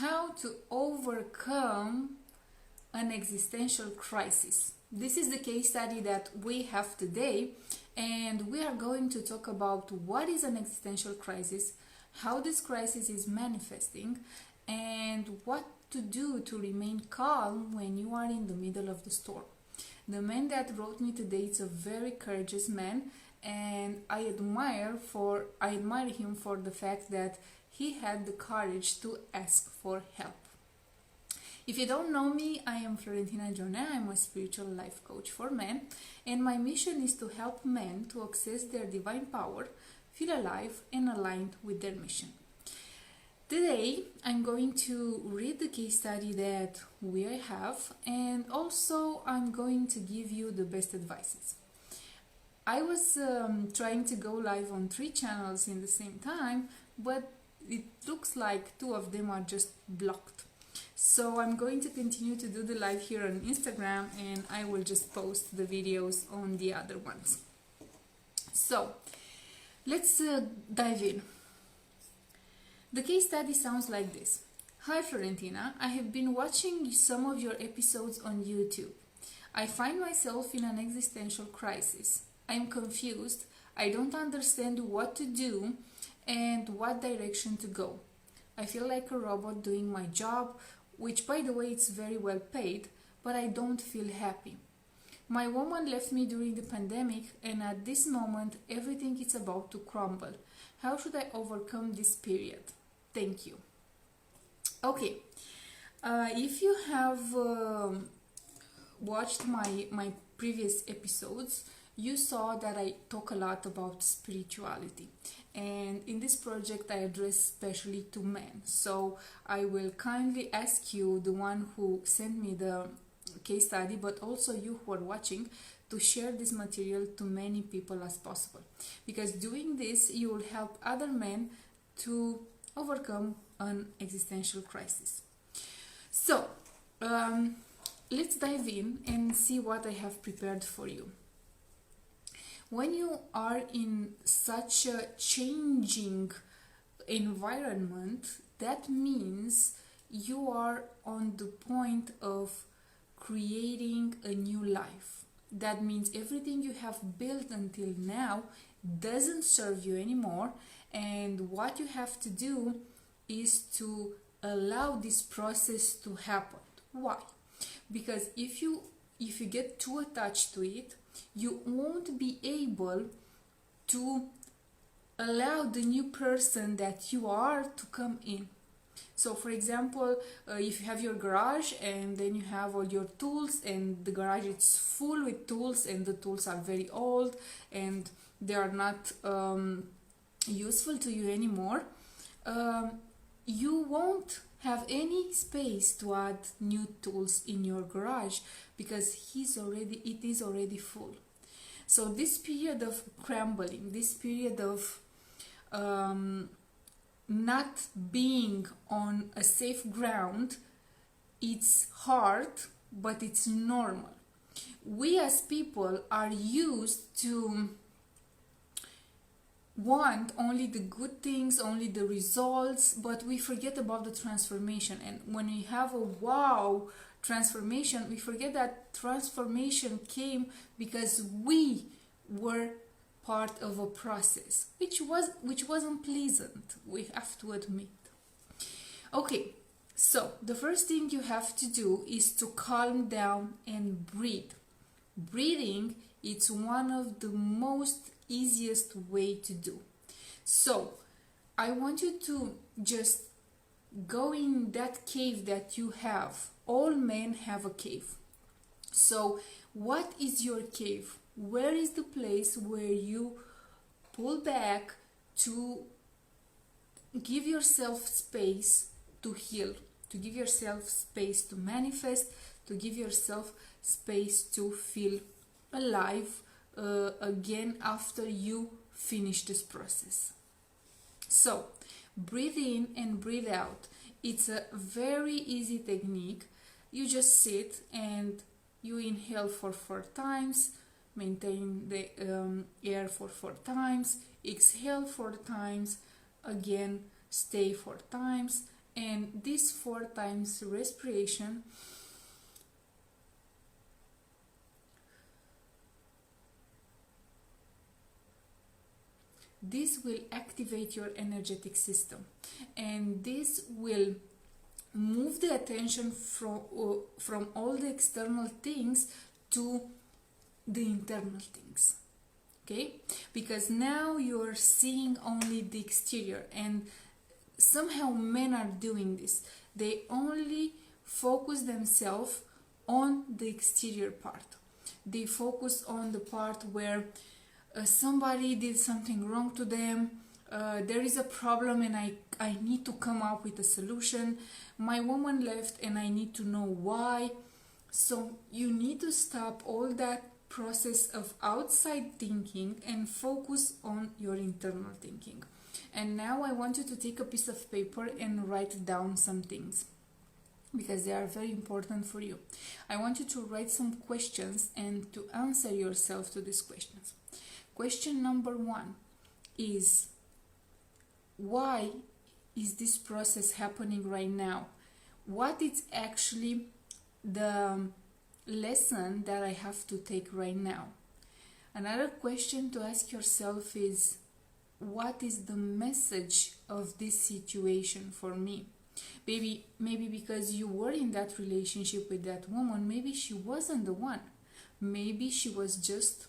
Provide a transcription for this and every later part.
how to overcome an existential crisis. This is the case study that we have today, and we are going to talk about what is an existential crisis, how this crisis is manifesting, and what to do to remain calm when you are in the middle of the storm. The man that wrote me today is a very courageous man, and I admire him for the fact that he had the courage to ask for help. If you don't know me, I am Florentina I. I'm a spiritual life coach for men, and my mission is to help men to access their divine power, feel alive and aligned with their mission. Today, I'm going to read the case study that we have, and also I'm going to give you the best advices. I was trying to go live on 3 channels in the same time, but it looks like 2 of them are just blocked. So I'm going to continue to do the live here on Instagram, and I will just post the videos on the other ones. So let's dive in. The case study sounds like this. Hi Florentina, I have been watching some of your episodes on YouTube. I find myself in an existential crisis. I am confused. I don't understand what to do and what direction to go. I feel like a robot doing my job, which by the way it's very well paid, but I don't feel happy. My woman left me during the pandemic, and at this moment everything is about to crumble. How should I overcome this period? Thank you. Okay, if you have watched my previous episodes, you saw that I talk a lot about spirituality, and in this project I address especially to men. So I will kindly ask you, the one who sent me the case study, but also you who are watching, to share this material to many people as possible, because doing this you will help other men to overcome an existential crisis. So let's dive in and see what I have prepared for you. When you are in such a changing environment, that means you are on the point of creating a new life. That means everything you have built until now doesn't serve you anymore, and what you have to do is to allow this process to happen. Why? Because if you get too attached to it, you won't be able to allow the new person that you are to come in. So for example, if you have your garage and then you have all your tools, and the garage is full with tools, and the tools are very old and they are not useful to you anymore, you won't have any space to add new tools in your garage, because it is already full. So this period of crumbling, this period of not being on a safe ground, it's hard, but it's normal. We as people are used to want only the good things, only the results, but we forget about the transformation. And when we have a wow transformation, we forget that transformation came because we were part of a process which wasn't pleasant, we have to admit. Okay, so the first thing you have to do is to calm down and breathe. Breathing, it's one of the most easiest way to do. So I want you to just go in that cave that you have. All men have a cave. So what is your cave? Where is the place where you pull back to give yourself space to heal, to give yourself space to manifest, to give yourself space to feel alive again after you finish this process? So breathe in and breathe out. It's a very easy technique. You just sit and you inhale for 4 times, maintain the air for 4 times, exhale 4 times, again stay 4 times, And this 4 times respiration this will activate your energetic system, and this will move the attention from all the external things to the internal things. Okay, because now you're seeing only the exterior, and somehow men are doing this. They only focus themselves on the exterior part. They focus on the part where somebody did something wrong to them, there is a problem and I need to come up with a solution. My woman left and I need to know why. So you need to stop all that process of outside thinking and focus on your internal thinking. And now I want you to take a piece of paper and write down some things, because they are very important for you. I want you to write some questions and to answer yourself to these questions. Question number 1 is, why is this process happening right now? What is actually the lesson that I have to take right now? Another question to ask yourself is, what is the message of this situation for me? Maybe because you were in that relationship with that woman, maybe she wasn't the one. Maybe she was just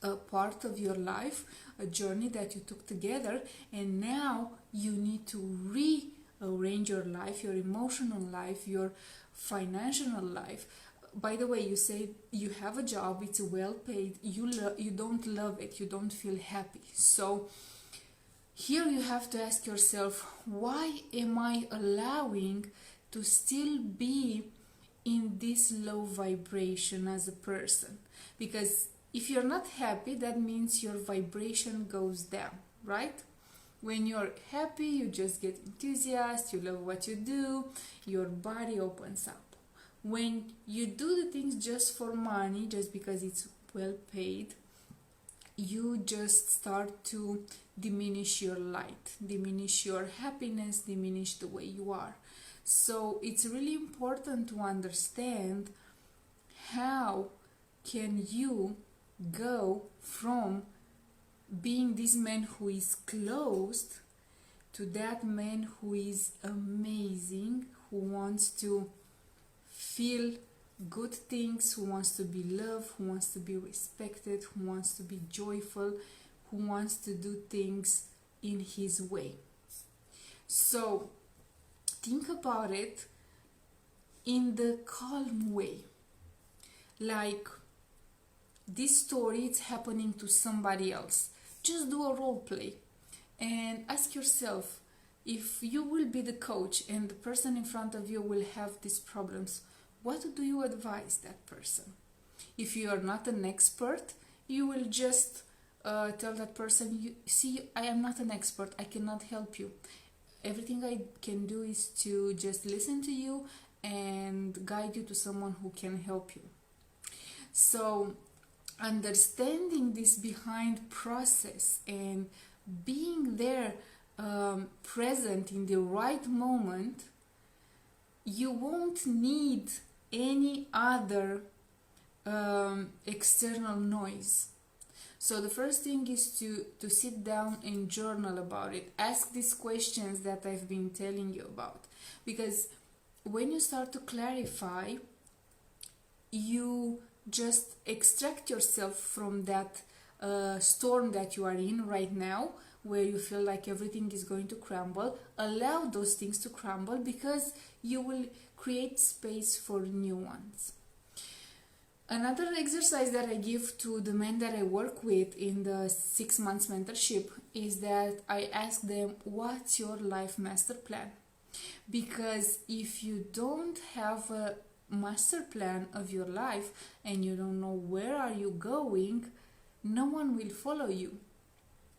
a part of your life, a journey that you took together, and now you need to rearrange your life, your emotional life, your financial life. By the way, you say you have a job, it's well paid, you don't love it, you don't feel happy. So here you have to ask yourself, why am I allowing to still be in this low vibration as a person? Because if you're not happy, that means your vibration goes down, right? When you're happy, you just get enthusiastic, you love what you do, your body opens up. When you do the things just for money, just because it's well paid, you just start to diminish your light, diminish your happiness, diminish the way you are. So it's really important to understand how can you go from being this man who is closed to that man who is amazing, who wants to feel good things, who wants to be loved, who wants to be respected, who wants to be joyful, who wants to do things in his way. So think about it in the calm way. Like, this story is happening to somebody else. Just do a role play and ask yourself, if you will be the coach and the person in front of you will have these problems, what do you advise that person? If you are not an expert, you will just tell that person, see, I am not an expert, I cannot help you. Everything I can do is to just listen to you and guide you to someone who can help you. So understanding this behind process and being there present in the right moment, you won't need any other external noise. So the first thing is to sit down and journal about it. Ask these questions that I've been telling you about, because when you start to clarify, you just extract yourself from that storm that you are in right now, where you feel like everything is going to crumble. Allow those things to crumble, because you will create space for new ones. Another exercise that I give to the men that I work with in the 6 months mentorship is that I ask them, what's your life master plan? Because if you don't have a master plan of your life and you don't know where are you going, no one will follow you.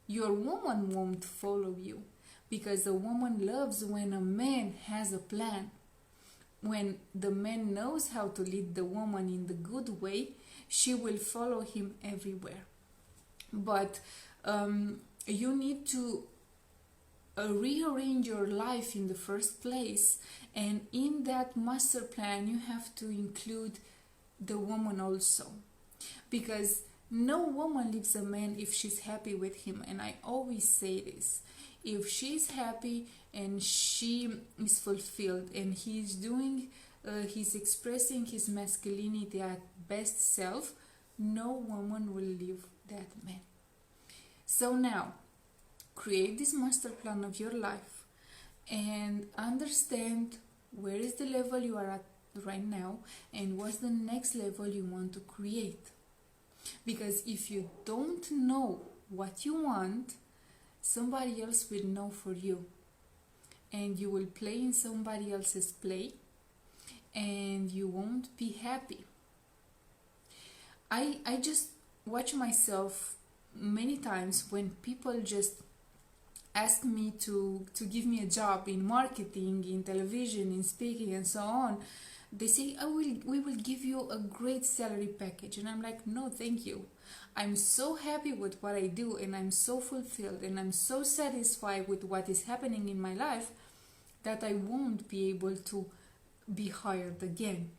Your woman won't follow you, because a woman loves when a man has a plan. When the man knows how to lead the woman in the good way, she will follow him everywhere. But you need to rearrange your life in the first place, and in that master plan you have to include the woman also, because no woman leaves a man if she's happy with him. And I always say this: if she's happy and she is fulfilled and he's expressing his masculinity at best self, no woman will leave that man. So now, create this master plan of your life and understand where is the level you are at right now and what's the next level you want to create. Because if you don't know what you want, somebody else will know for you, and you will play in somebody else's play and you won't be happy. I just watch myself many times when people just ask me to give me a job in marketing, in television, in speaking, and so on. They say, we will give you a great salary package. And I'm like, no, thank you. I'm so happy with what I do, and I'm so fulfilled, and I'm so satisfied with what is happening in my life that I won't be able to be hired again.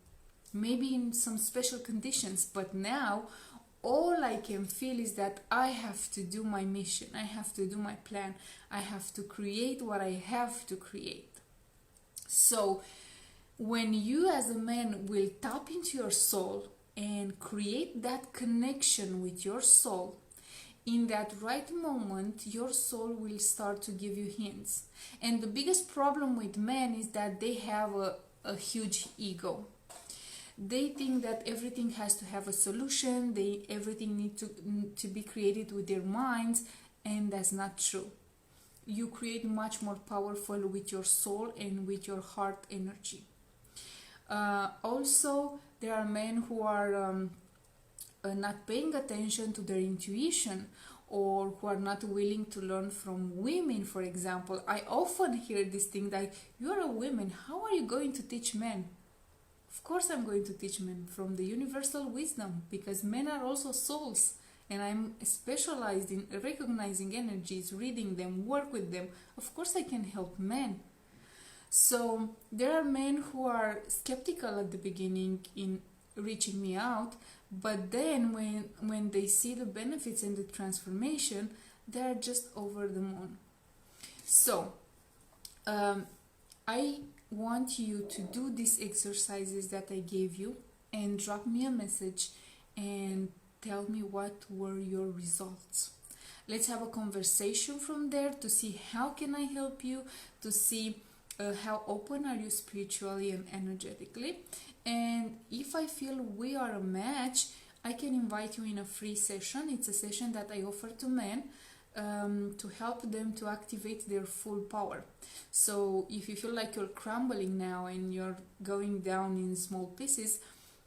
Maybe in some special conditions, but now all I can feel is that I have to do my mission, I have to do my plan, I have to create what I have to create. So when you as a man will tap into your soul and create that connection with your soul, in that right moment your soul will start to give you hints. And the biggest problem with men is that they have a huge ego. They think that everything has to have a solution, everything needs to be created with their minds, and that's not true. You create much more powerful with your soul and with your heart energy. Also, there are men who are not paying attention to their intuition, or who are not willing to learn from women, for example. I often hear this thing that you're a woman, how are you going to teach men? Of course I'm going to teach men from the universal wisdom, because men are also souls, and I'm specialized in recognizing energies, reading them, work with them. Of course I can help men. So there are men who are skeptical at the beginning in reaching me out, but then when they see the benefits and the transformation, they are just over the moon. So I want you to do these exercises that I gave you and drop me a message and tell me what were your results. Let's have a conversation from there to see how can I help you, to see how open are you spiritually and energetically. And if I feel we are a match, I can invite you in a free session. It's a session that I offer to men to help them to activate their full power. So if you feel like you're crumbling now and you're going down in small pieces,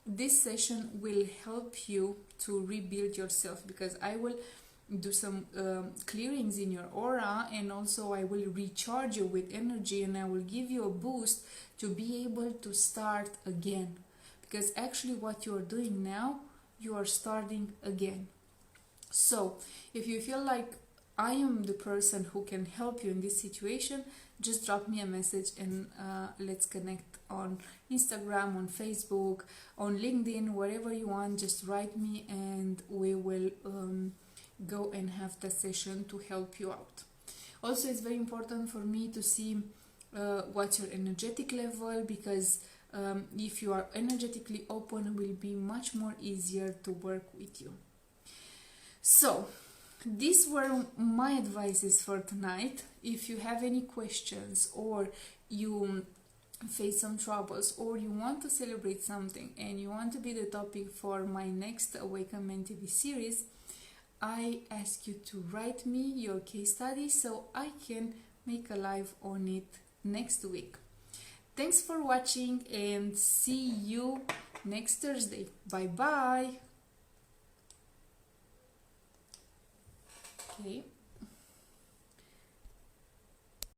this session will help you to rebuild yourself, because I will do some clearings in your aura, and also I will recharge you with energy, and I will give you a boost to be able to start again. Because actually what you are doing now, you are starting again. So if you feel like I am the person who can help you in this situation, just drop me a message and let's connect on Instagram, on Facebook, on LinkedIn, wherever you want. Just write me and we will go and have the session to help you out. Also, it's very important for me to see what's your energetic level, because if you are energetically open, it will be much more easier to work with you. So these were my advices for tonight. If you have any questions, or you face some troubles, or you want to celebrate something and you want to be the topic for my next Awaken Men TV series, I ask you to write me your case study so I can make a live on it next week. Thanks for watching and see you next Thursday. Bye bye. Okay.